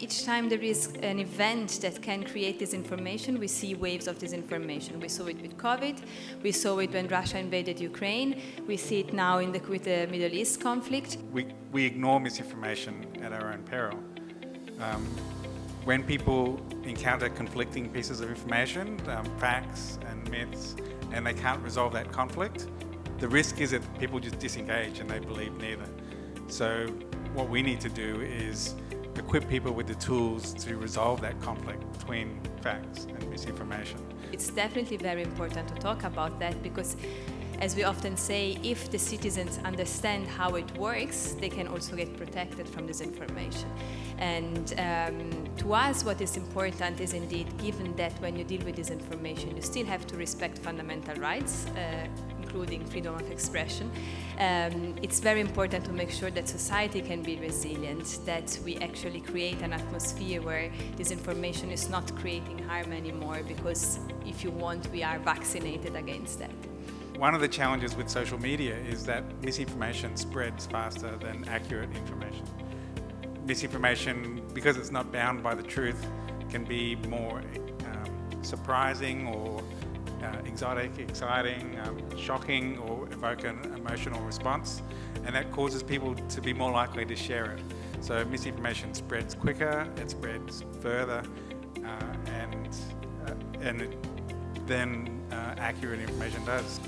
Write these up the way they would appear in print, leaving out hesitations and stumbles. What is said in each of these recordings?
Each time there is an event that can create disinformation, we see waves of disinformation. We saw it with COVID, we saw it when Russia invaded Ukraine, we see it now with the Middle East conflict. We ignore misinformation at our own peril. When people encounter conflicting pieces of information, facts and myths, and they can't resolve that conflict, the risk is that people just disengage and they believe neither. So what we need to do is equip people with the tools to resolve that conflict between facts and misinformation. It's definitely very important to talk about that because, as we often say, if the citizens understand how it works, they can also get protected from disinformation. And to us, what is important is indeed, given that when you deal with disinformation, you still have to respect fundamental rights, including freedom of expression. It's very important to make sure that society can be resilient, that we actually create an atmosphere where disinformation is not creating harm anymore, because if you want, we are vaccinated against that. One of the challenges with social media is that misinformation spreads faster than accurate information. Misinformation, because it's not bound by the truth, can be more surprising or exotic, exciting, shocking, or evoke an emotional response, and that causes people to be more likely to share it. So misinformation spreads quicker, it spreads further, than accurate information does.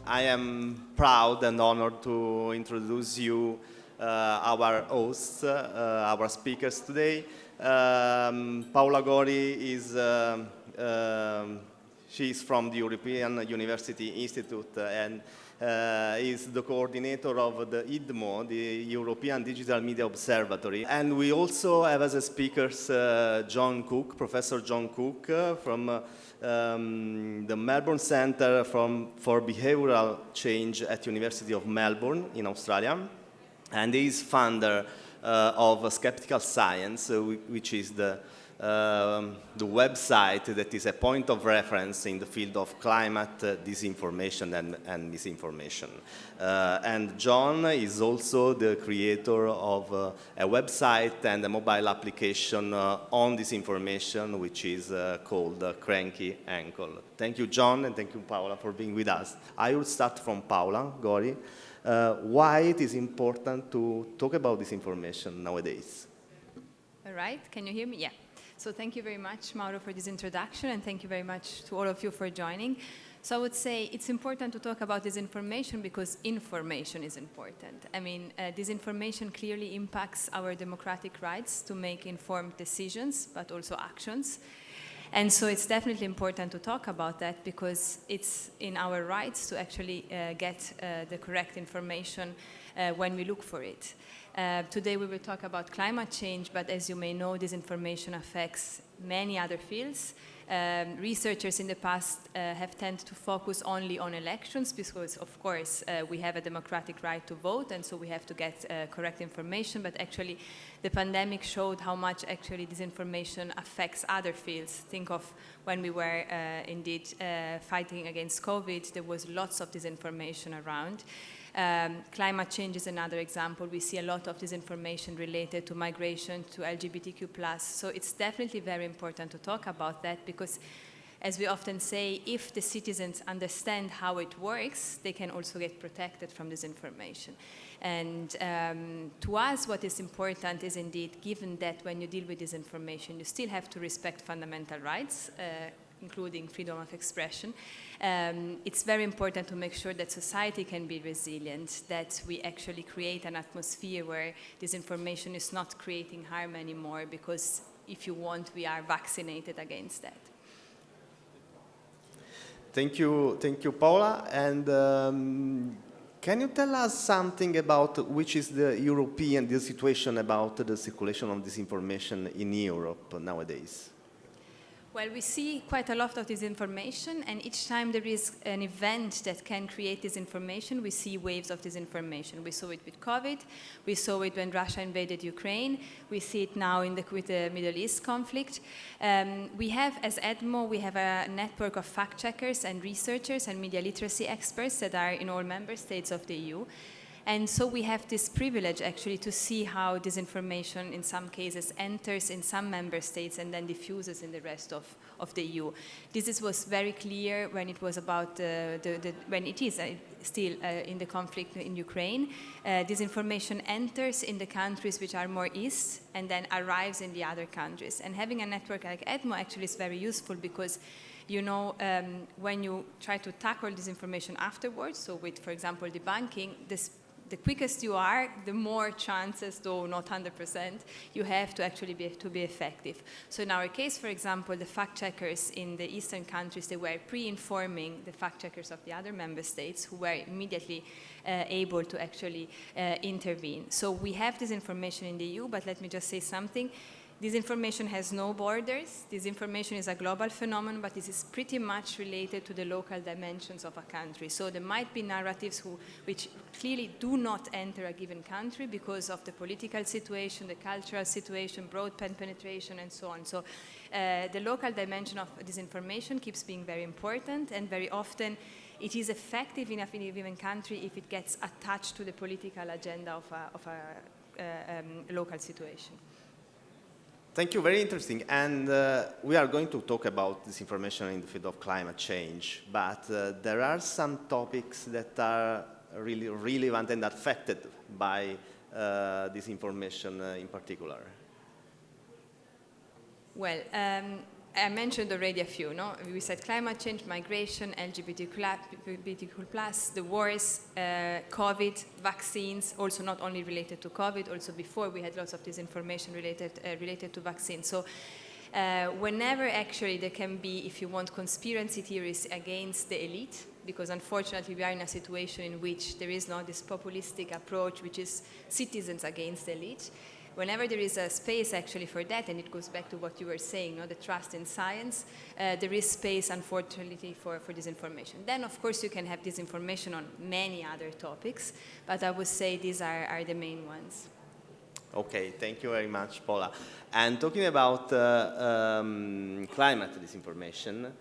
I am proud and honored to introduce you our hosts, our speakers today. Paola Gori she's from the European University Institute and is the coordinator of the IDMO, the European Digital Media Observatory. And we also have as a speakers John Cook, Professor John Cook from the Melbourne Centre for Behavioural Change at University of Melbourne in Australia. And he is founder of Skeptical Science, which is the website that is a point of reference in the field of climate disinformation and misinformation. And John is also the creator of a website and a mobile application on disinformation, which is called Cranky Ankle. Thank you, John, and thank you, Paola, for being with us. I will start from Paola Gori. Why it is important to talk about disinformation nowadays? All right, can you hear me? Yeah. So thank you very much, Mauro, for this introduction, and thank you very much to all of you for joining. So I would say it's important to talk about disinformation because information is important. I mean, disinformation clearly impacts our democratic rights to make informed decisions, but also actions. And so it's definitely important to talk about that because it's in our rights to actually get the correct information when we look for it. Today we will talk about climate change, but as you may know, disinformation affects many other fields. Researchers in the past have tended to focus only on elections because, of course, we have a democratic right to vote, and so we have to get correct information. But actually, the pandemic showed how much actually disinformation affects other fields. Think of when we were indeed fighting against COVID, there was lots of disinformation around. Climate change is another example. We see a lot of disinformation related to migration, to LGBTQ+. So it's definitely very important to talk about that because, as we often say, if the citizens understand how it works, they can also get protected from disinformation. And to us, what is important is indeed, given that when you deal with disinformation, you still have to respect fundamental rights, including freedom of expression. It's very important to make sure that society can be resilient, that we actually create an atmosphere where disinformation is not creating harm anymore, because if you want, we are vaccinated against that. Thank you, Paola. And can you tell us something about which is the situation about the circulation of disinformation in Europe nowadays? Well, we see quite a lot of disinformation, and each time there is an event that can create disinformation, we see waves of disinformation. We saw it with COVID, we saw it when Russia invaded Ukraine, we see it now with the Middle East conflict. We have, as EDMO, we have a network of fact-checkers and researchers and media literacy experts that are in all member states of the EU. And so we have this privilege actually to see how disinformation in some cases enters in some member states and then diffuses in the rest of the EU. Was very clear when it was about when it is still in the conflict in Ukraine. Disinformation enters in the countries which are more east and then arrives in the other countries. And having a network like EDMO actually is very useful because when you try to tackle disinformation afterwards, so with, for example, debunking, the quickest you are, the more chances, though not 100%, you have to actually be effective. So in our case, for example, the fact checkers in the eastern countries, they were pre-informing the fact checkers of the other member states who were immediately able to actually intervene. So we have this information in the EU, but let me just say something. Disinformation has no borders. Disinformation is a global phenomenon, but this is pretty much related to the local dimensions of a country. So there might be narratives which clearly do not enter a given country because of the political situation, the cultural situation, broadband penetration, and so on. So the local dimension of disinformation keeps being very important, and very often it is effective enough in a given country if it gets attached to the political agenda of a local situation. Thank you, very interesting. And we are going to talk about disinformation in the field of climate change, but there are some topics that are really relevant and affected by disinformation in particular. Well, I mentioned already a few, no? We said climate change, migration, LGBTQ+, the wars, COVID, vaccines, also not only related to COVID, also before we had lots of disinformation related to vaccines. So whenever actually there can be, if you want, conspiracy theories against the elite, because unfortunately we are in a situation in which there is not this populistic approach, which is citizens against the elite. Whenever there is a space actually for that, and it goes back to what you were saying, the trust in science, there is space, unfortunately, for disinformation. Then, of course, you can have disinformation on many other topics, but I would say these are the main ones. Okay, thank you very much, Paula. And talking about climate disinformation,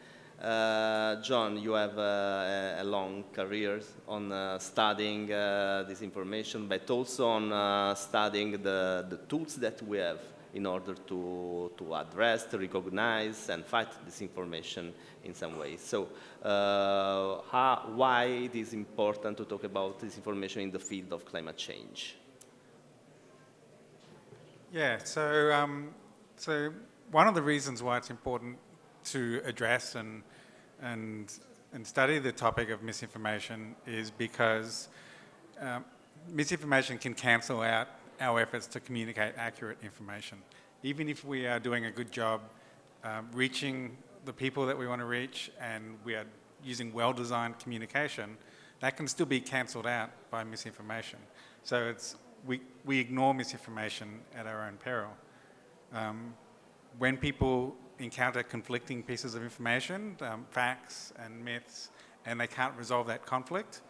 John, you have a long career on studying this information, but also on studying the tools that we have in order to address, to recognize, and fight disinformation in some ways. So why it is important to talk about disinformation in the field of climate change? Yeah, so one of the reasons why it's important to address and study the topic of misinformation is because misinformation can cancel out our efforts to communicate accurate information. Even if we are doing a good job reaching the people that we want to reach and we are using well-designed communication, that can still be cancelled out by misinformation. So we ignore misinformation at our own peril. When people encounter conflicting pieces of information, facts and myths, and they can't resolve that conflict,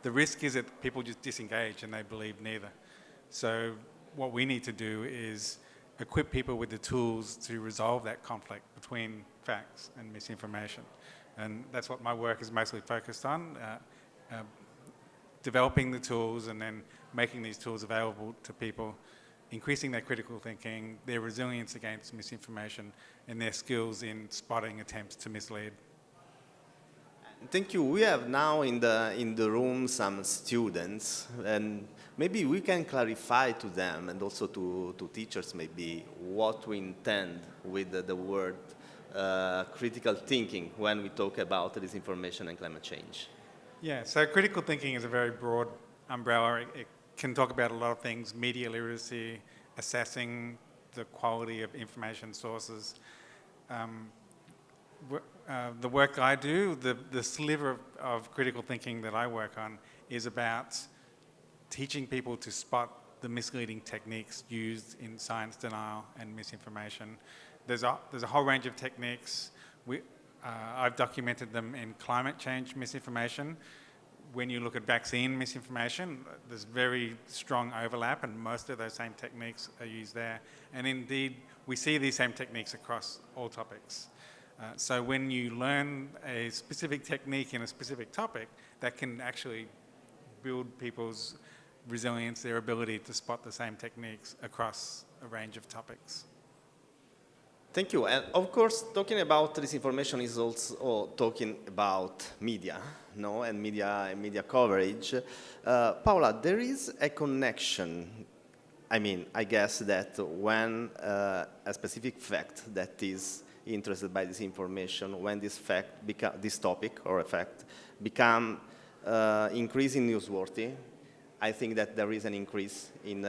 the risk is that people just disengage and they believe neither. So what we need to do is equip people with the tools to resolve that conflict between facts and misinformation. And that's what my work is mostly focused on, developing the tools and then making these tools available to people, increasing their critical thinking, their resilience against misinformation, and their skills in spotting attempts to mislead. Thank you. We have now in the room some students, and maybe we can clarify to them and also to teachers maybe what we intend with the word critical thinking when we talk about disinformation and climate change. Yeah, so critical thinking is a very broad umbrella. It can talk about a lot of things: media literacy, assessing the quality of information sources. The work I do, the sliver of critical thinking that I work on is about teaching people to spot the misleading techniques used in science denial and misinformation. There's a whole range of techniques. I've documented them in climate change misinformation. When you look at vaccine misinformation, there's very strong overlap, and most of those same techniques are used there. And indeed, we see these same techniques across all topics. So when you learn a specific technique in a specific topic, that can actually build people's resilience, their ability to spot the same techniques across a range of topics. Thank you. And of course, talking about disinformation is also talking about media, no, and media coverage. Paola, there is a connection. I mean, I guess that when a specific fact that is interested by this information, when this topic or a fact become increasingly newsworthy, I think that there is an increase in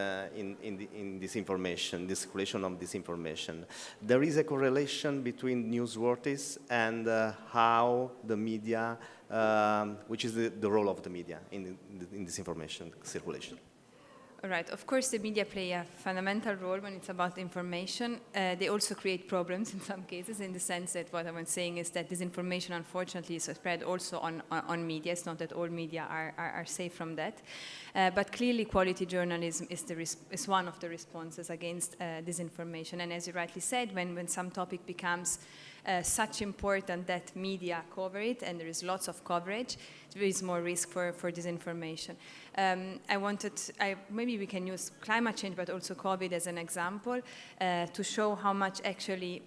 disinformation, the circulation of disinformation. There is a correlation between newsworthies and how the media, which is the role of the media in disinformation circulation. All right. Of course, the media play a fundamental role when it's about information. They also create problems in some cases, in the sense that what I'm saying is that disinformation, unfortunately, is spread also on media. It's not that all media are safe from that. But clearly, quality journalism is one of the responses against disinformation. And as you rightly said, when some topic becomes such important that media cover it, and there is lots of coverage, there is more risk for disinformation. Maybe we can use climate change, but also COVID as an example, to show how much actually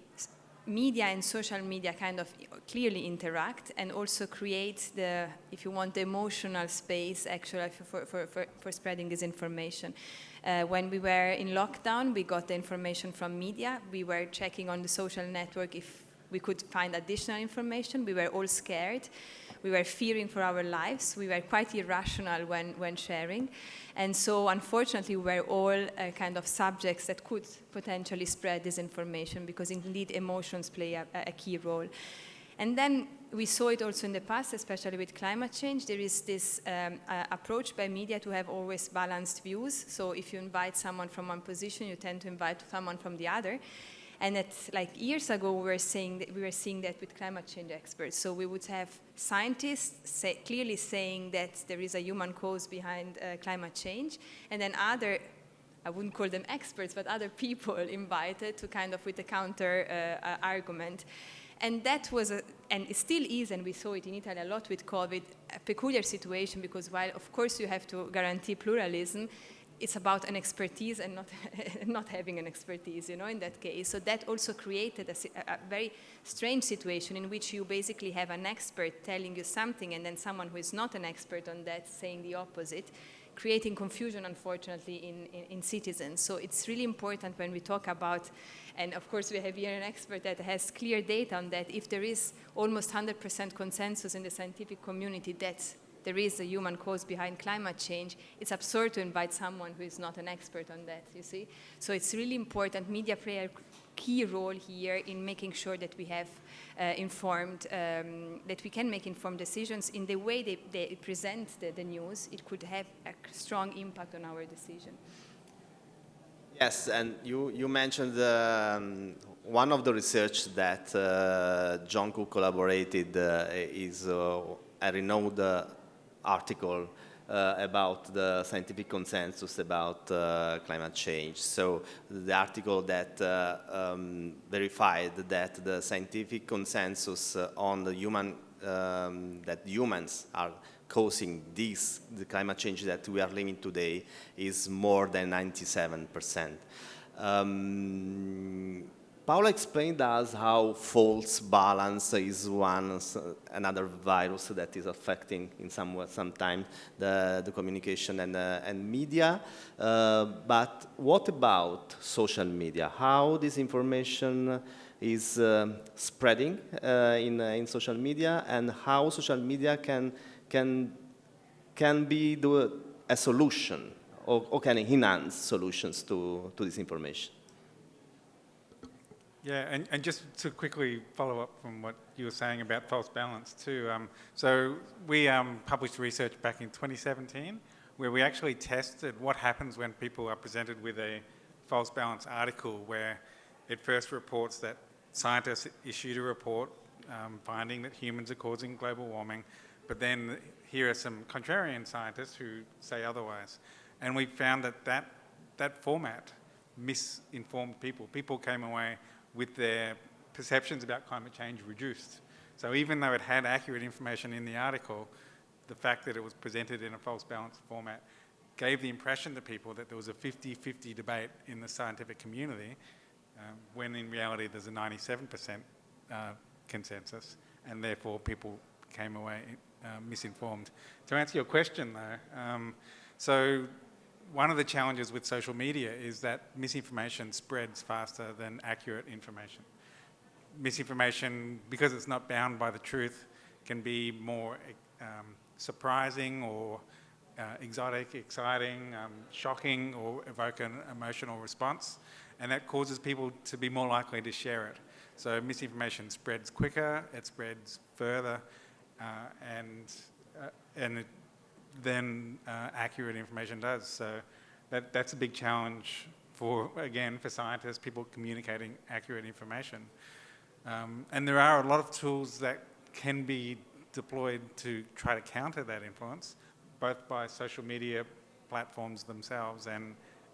media and social media kind of clearly interact and also create the, if you want, the emotional space actually for spreading disinformation. When we were in lockdown, we got the information from media. We were checking on the social network if we could find additional information. We were all scared. We were fearing for our lives. We were quite irrational when sharing. And so, unfortunately, we were all kind of subjects that could potentially spread disinformation, because indeed emotions play a key role. And then we saw it also in the past, especially with climate change. There is this approach by media to have always balanced views. So if you invite someone from one position, you tend to invite someone from the other. And like years ago, we were seeing that with climate change experts. So we would have scientists clearly saying that there is a human cause behind climate change, and then other, I wouldn't call them experts, but other people invited to kind of with a counter argument. And that was, and it still is, and we saw it in Italy a lot with COVID, a peculiar situation, because while of course you have to guarantee pluralism, it's about an expertise and not having an expertise, in that case. So that also created a very strange situation in which you basically have an expert telling you something and then someone who is not an expert on that saying the opposite, creating confusion, unfortunately, in citizens. So it's really important when we talk about, and of course we have here an expert that has clear data on that, if there is almost 100% consensus in the scientific community that there is a human cause behind climate change, it's absurd to invite someone who is not an expert on that, you see? So it's really important. Media play a key role here in making sure that we have that we can make informed decisions. In the way they present the news, it could have a strong impact on our decision. Yes, and you mentioned one of the research that John Cook collaborated is a renowned article about the scientific consensus about climate change. So the article that verified that the scientific consensus on the that humans are causing the climate change that we are living today is more than 97%. Paola explained to us how false balance is another virus that is affecting in sometimes the communication and media. But what about social media? How this information is spreading in social media, and how social media can be a solution or can enhance solutions to this information? Yeah, and just to quickly follow up from what you were saying about false balance too. So we published research back in 2017 where we actually tested what happens when people are presented with a false balance article, where it first reports that scientists issued a report finding that humans are causing global warming, but then here are some contrarian scientists who say otherwise. And we found that format misinformed people. People came away with their perceptions about climate change reduced. So even though it had accurate information in the article, the fact that it was presented in a false balance format gave the impression to people that there was a 50-50 debate in the scientific community, when in reality there's a 97% consensus, and therefore people came away misinformed. To answer your question though, so one of the challenges with social media is that misinformation spreads faster than accurate information. Misinformation, because it's not bound by the truth, can be more surprising or exotic, exciting, shocking, or evoke an emotional response, and that causes people to be more likely to share it. So misinformation spreads quicker, it spreads further, than accurate information does. So that's a big challenge for scientists, people communicating accurate information. And there are a lot of tools that can be deployed to try to counter that influence, both by social media platforms themselves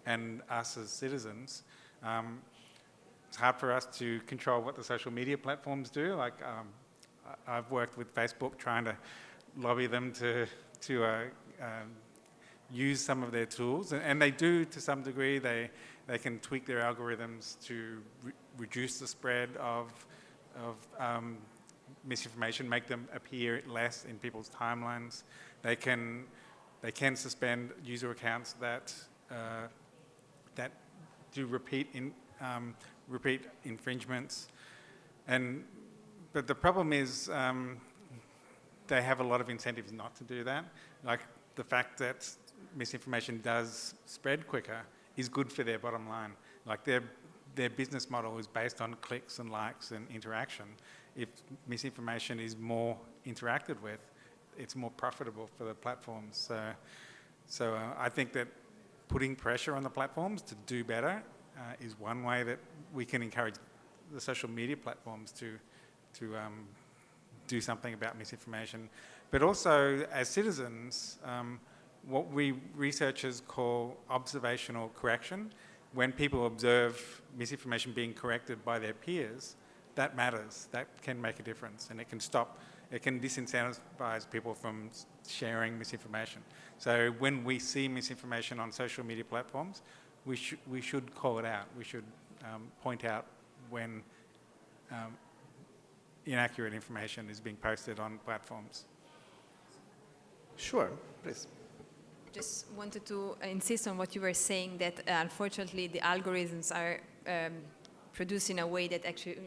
and us as citizens. It's hard for us to control what the social media platforms do. Like I've worked with Facebook trying to lobby them to use some of their tools, and they do to some degree. They can tweak their algorithms to reduce the spread of misinformation, make them appear less in people's timelines. They can suspend user accounts that do repeat infringements, but the problem is they have a lot of incentives not to do that. Like the fact that misinformation does spread quicker is good for their bottom line. Like their business model is based on clicks and likes and interaction. If misinformation is more interacted with, it's more profitable for the platforms. So I think that putting pressure on the platforms to do better is one way that we can encourage the social media platforms to do something about misinformation. But also, as citizens, what we researchers call observational correction, when people observe misinformation being corrected by their peers, that matters. That can make a difference, and it can disincentivize people from sharing misinformation. So when we see misinformation on social media platforms, we should call it out. We should point out when inaccurate information is being posted on platforms. Sure, please. Just wanted to insist on what you were saying, that unfortunately the algorithms are produced in a way that actually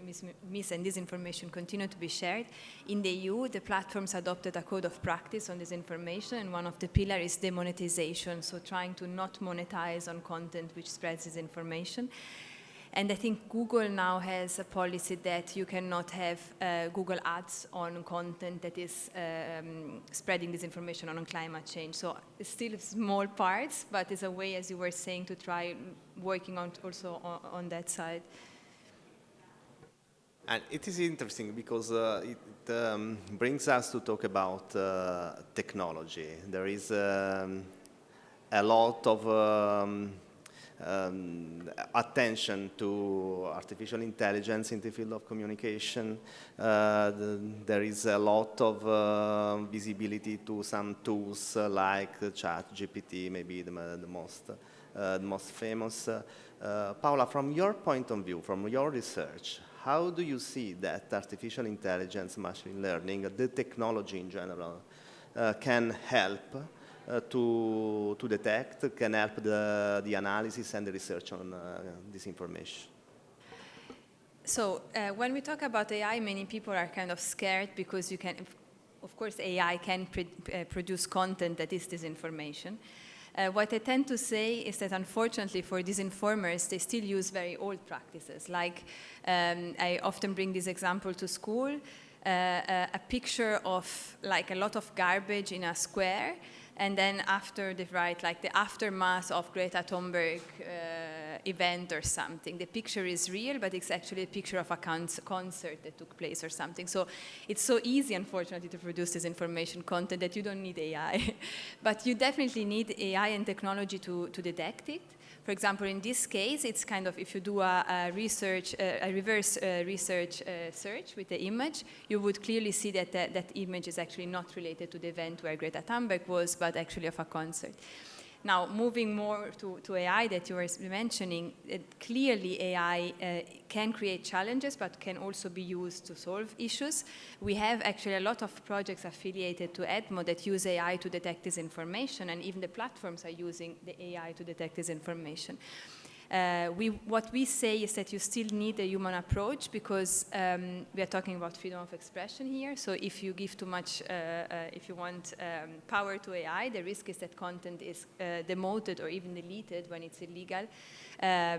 mis and disinformation continue to be shared. In the EU, the platforms adopted a code of practice on disinformation, and one of the pillars is demonetization, so trying to not monetize on content which spreads disinformation. And I think Google now has a policy that you cannot have Google ads on content that is spreading disinformation on climate change. So it's still small parts, but it's a way, as you were saying, to try working on also on that side. And it is interesting because it brings us to talk about technology. There is a lot of attention to artificial intelligence in the field of communication. There is a lot of visibility to some tools like ChatGPT, maybe the most famous. Paola, from your point of view, from your research, how do you see that artificial intelligence, machine learning, the technology in general, can help to detect, can help the analysis and the research on this information? So when we talk about AI, many people are kind of scared because you can, of course, AI can produce content that is disinformation. What I tend to say is that unfortunately for disinformers, they still use very old practices. Like I often bring this example to school, a picture of like a lot of garbage in a square, and then after they write like the aftermath of Greta Thunberg event or something. The picture is real, but it's actually a picture of a concert that took place or something. So it's so easy, unfortunately, to produce this information content that you don't need AI. But you definitely need AI and technology to detect it. For example, in this case, it's kind of, if you do a reverse research search with the image, you would clearly see that that image is actually not related to the event where Greta Thunberg was, but actually of a concert. Now, moving more to AI that you were mentioning, clearly AI can create challenges, but can also be used to solve issues. We have actually a lot of projects affiliated to Edmo that use AI to detect disinformation, and even the platforms are using the AI to detect disinformation. What we say is that you still need a human approach because we are talking about freedom of expression here. So if you give too much, if you want power to AI, the risk is that content is demoted or even deleted when it's illegal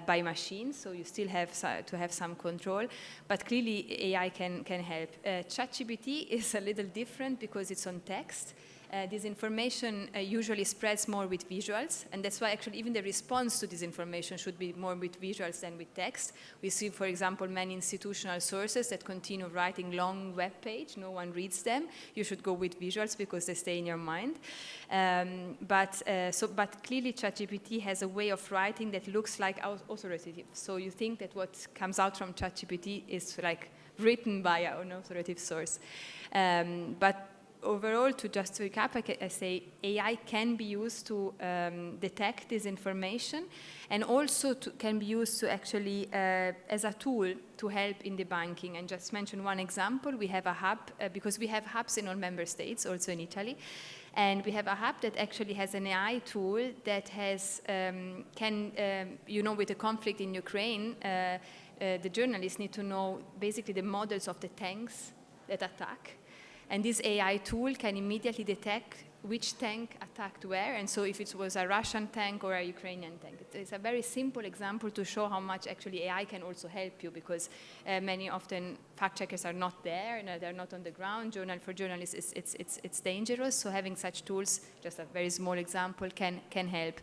by machines. So you still have to have some control. But clearly AI can help. ChatGPT is a little different because it's on text. Disinformation usually spreads more with visuals, and that's why actually even the response to disinformation should be more with visuals than with text. We see, for example, many institutional sources that continue writing long web page. No one reads them. You should go with visuals because they stay in your mind. But clearly ChatGPT has a way of writing that looks like authoritative. So you think that what comes out from ChatGPT is like written by an authoritative source. But overall, to just recap, I say AI can be used to detect disinformation, and also can be used to actually as a tool to help in debunking. And just mention one example, we have a hub, because we have hubs in all member states, also in Italy, and we have a hub that actually has an AI tool that has, with the conflict in Ukraine, the journalists need to know basically the models of the tanks that attack. And this AI tool can immediately detect which tank attacked where, and so if it was a Russian tank or a Ukrainian tank. It's a very simple example to show how much actually AI can also help you, because many often fact checkers are not there, and they're not on the ground. For journalists, it's dangerous. So having such tools, just a very small example, can help.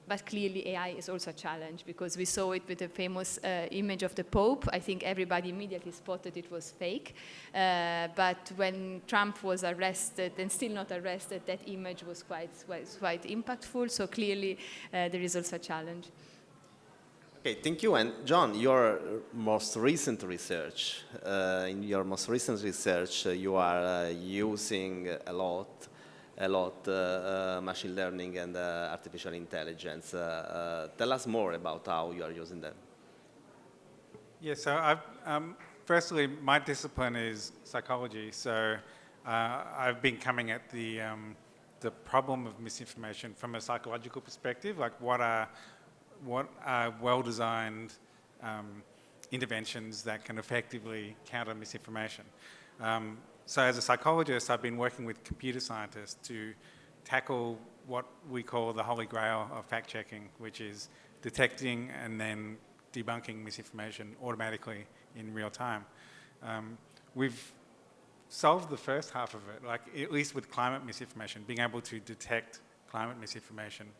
But clearly AI is also a challenge, because we saw it with the famous image of the Pope. I think everybody immediately spotted it was fake. But when Trump was arrested, and still not arrested, that image was quite impactful. So clearly there is also a challenge. Okay, thank you. And John, your most recent research, you are using a lot machine learning and artificial intelligence. Tell us more about how you are using them. Yeah, so firstly, my discipline is psychology. So I've been coming at the problem of misinformation from a psychological perspective, like what are well-designed interventions that can effectively counter misinformation. So as a psychologist, I've been working with computer scientists to tackle what we call the holy grail of fact-checking, which is detecting and then debunking misinformation automatically in real time. We've solved the first half of it, like at least with climate misinformation, being able to detect climate misinformation.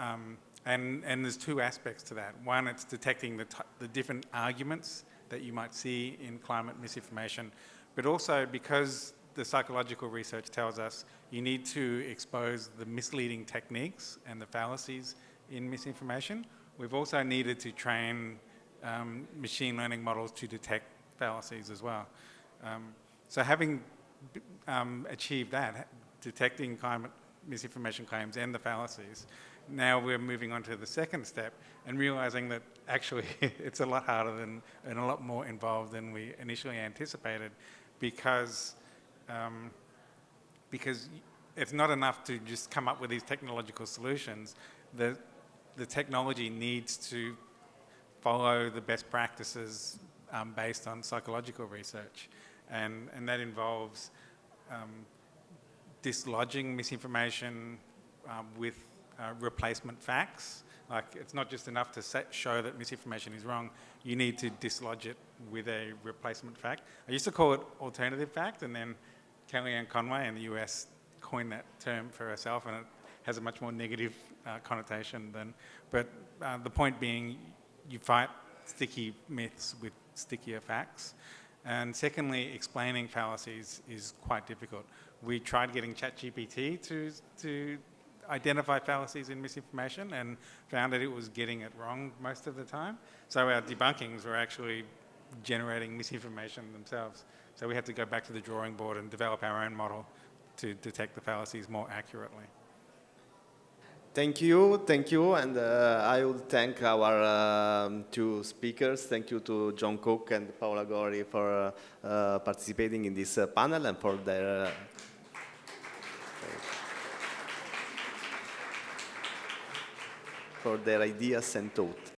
And there's two aspects to that. One, it's detecting the different arguments that you might see in climate misinformation, but also because the psychological research tells us you need to expose the misleading techniques and the fallacies in misinformation. We've also needed to train machine learning models to detect fallacies as well. So having achieved that, detecting climate misinformation claims and the fallacies, now we're moving on to the second step and realizing that actually it's a lot harder and a lot more involved than we initially anticipated, because it's not enough to just come up with these technological solutions. The technology needs to follow the best practices based on psychological research, and that involves dislodging misinformation with replacement facts. Like, it's not just enough to show that misinformation is wrong. You need to dislodge it with a replacement fact. I used to call it alternative fact, and then Kellyanne Conway in the US coined that term for herself, and it has a much more negative connotation than. But the point being, you fight sticky myths with stickier facts. And secondly, explaining fallacies is quite difficult. We tried getting ChatGPT to identify fallacies in misinformation and found that it was getting it wrong most of the time. So our debunkings were actually generating misinformation themselves. So we had to go back to the drawing board and develop our own model to detect the fallacies more accurately. Thank you, and I would thank our two speakers. Thank you to John Cook and Paola Gori for participating in this panel and for their ideas and thought.